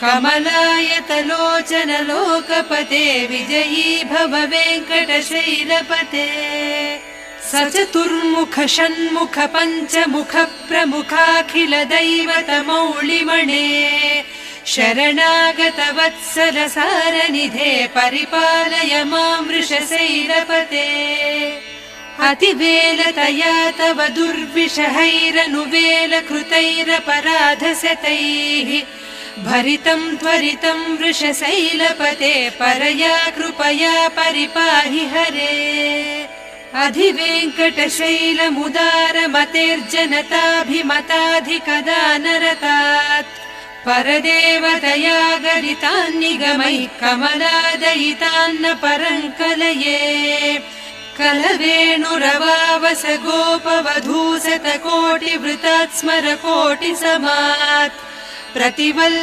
कमलायतलोचन लोकपते विजयी भव वेङ्कटशैलपते सचतुर्मुख षण्मुख पञ्चमुख प्रमुखाखिल दैवतमौलिमणे शरणागत वत्सल सारनिधे परिपालय मां वृषशैलपते अतिवेलतया तव दुर्विषहैरनुवेल कृतैरपराधशतैः भरितं त्वरितं वृषशैलपते परया कृपया परिपाहि हरे अधिवेङ्कटशैलमुदारमतेर्जनताभिमताधिकदानरतात् परदेवतया गरितान्निगमैः कमलादयितान्न परङ्कलये कलवेणुरवावस गोपवधूसतकोटिवृतात् स्मर कोटिसमात् प्रतिवल्